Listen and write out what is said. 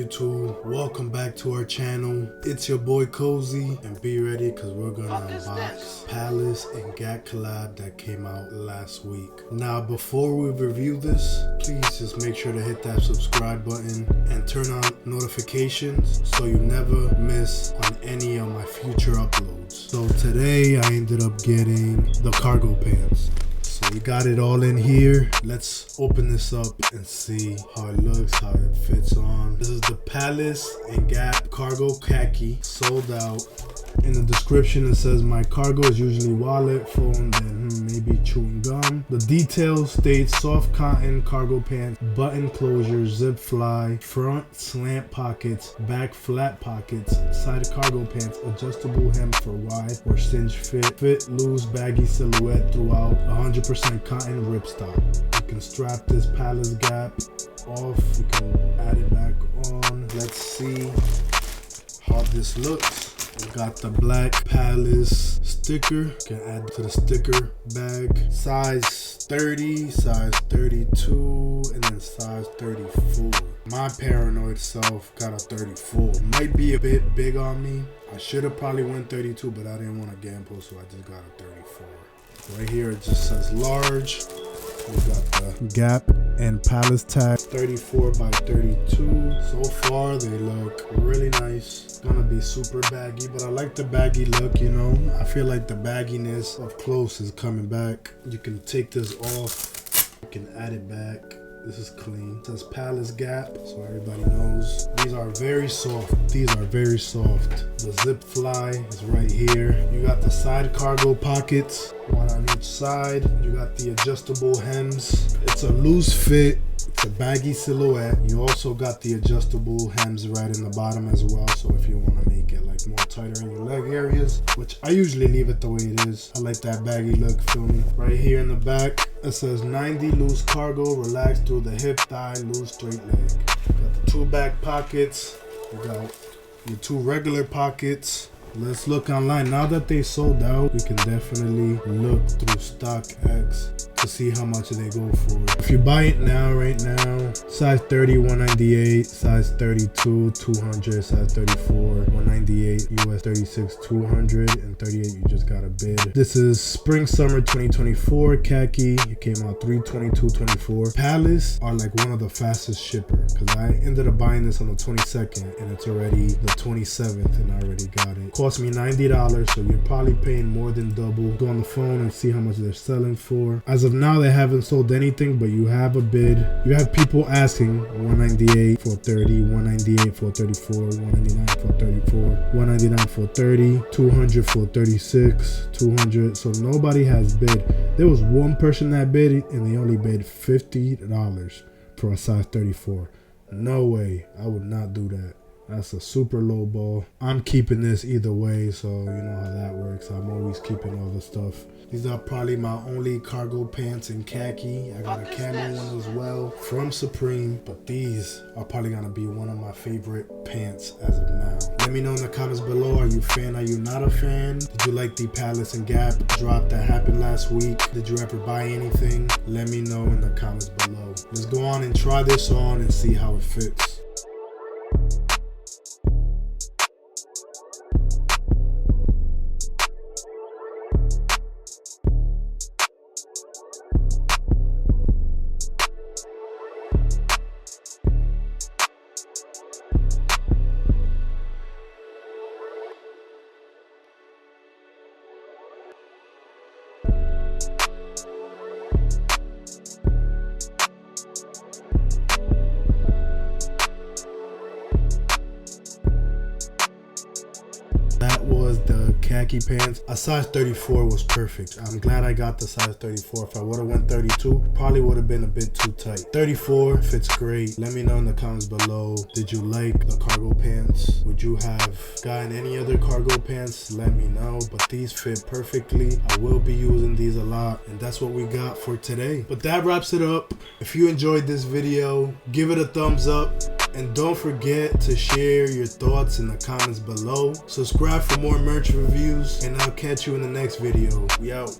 YouTube? Welcome back to our channel. It's your boy Cozy, and be ready because we're gonna unbox Palace and Gap collab that came out last week. Now before we review this, please just make sure to hit that subscribe button and turn on notifications so you never miss on any of my future uploads. So today I ended up getting the cargo pants. So we got it all in here. Let's open this up and see how it looks, how it fits on. This is the Palace and Gap Cargo Khaki, sold out. In the description it says my cargo is usually wallet, phone, then maybe chewing gum. The details state soft cotton cargo pants, button closure, zip fly, front slant pockets, back flat pockets, side cargo pants, adjustable hem for wide or cinched fit loose baggy silhouette throughout, 100% cotton ripstop. You can strap this Palace Gap off, you can add it back on. Let's see how this looks. We got the black Palace sticker. You can add to the sticker bag. Size 30, size 32, and then size 34. My paranoid self got a 34. Might be a bit big on me. I should have probably went 32, but I didn't want to gamble, so I just got a 34. Right here it just says large. We got the Gap and Palace tag, 34 by 32. So far they look really nice. Gonna be super baggy, but I like the baggy look, you know. I feel like the bagginess up close is coming back. You can take this off, you can add it back. This is clean. It says Palace Gap, so everybody knows. These are very soft. These are very soft. The zip fly is right here. You got the side cargo pockets, one on each side. You got the adjustable hems. It's a loose fit. It's a baggy silhouette. You also got the adjustable hems right in the bottom as well. So if you want to make it like more tighter in your leg areas, which I usually leave it the way it is. I like that baggy look, feel me? Right here in the back, it says 90 loose cargo, relax through the hip, thigh, loose straight leg. Got the two back pockets. You got your two regular pockets. Let's look online. Now that they sold out, we can definitely look through StockX to see how much they go for. If you buy it now, right now, size 30, 198, size 32, 200, size 34, 198, US 36, 200, and 38, you just got a bid. This is spring summer 2024 khaki. It came out 3/22/24. Palace are like one of the fastest shippers because I ended up buying this on the 22nd and it's already the 27th and I already got it. Cost me $90, so you're probably paying more than double. Go on the phone and see how much they're selling for. As of now, they haven't sold anything, but you have a bid. You have people asking 198 for 30, 198 for 34, 199 for 34, 199 for 30, 200 for 36, 200. So nobody has bid. There was one person that bid and they only bid $50 for a size 34. No way. I would not do that. That's a super low ball. I'm keeping this either way, so you know how that works. I'm always keeping all the stuff. These are probably my only cargo pants in khaki. I got a camo one as well from Supreme, but these are probably gonna be one of my favorite pants as of now. Let me know in the comments below, are you a fan, are you not a fan? Did you like the Palace and Gap drop that happened last week? Did you ever buy anything? Let me know in the comments below. Let's go on and try this on and see how it fits. That was the khaki pants. A size 34 was perfect. I'm glad I got the size 34. If I would have went 32, probably would have been a bit too tight. 34 fits great. Let me know in the comments below. Did you like the cargo pants? Would you have gotten any other cargo pants? Let me know. But these fit perfectly. I will be using these a lot. And that's what we got for today. But that wraps it up. If you enjoyed this video, give it a thumbs up. And don't forget to share your thoughts in the comments below. Subscribe for more merch reviews, and I'll catch you in the next video. We out.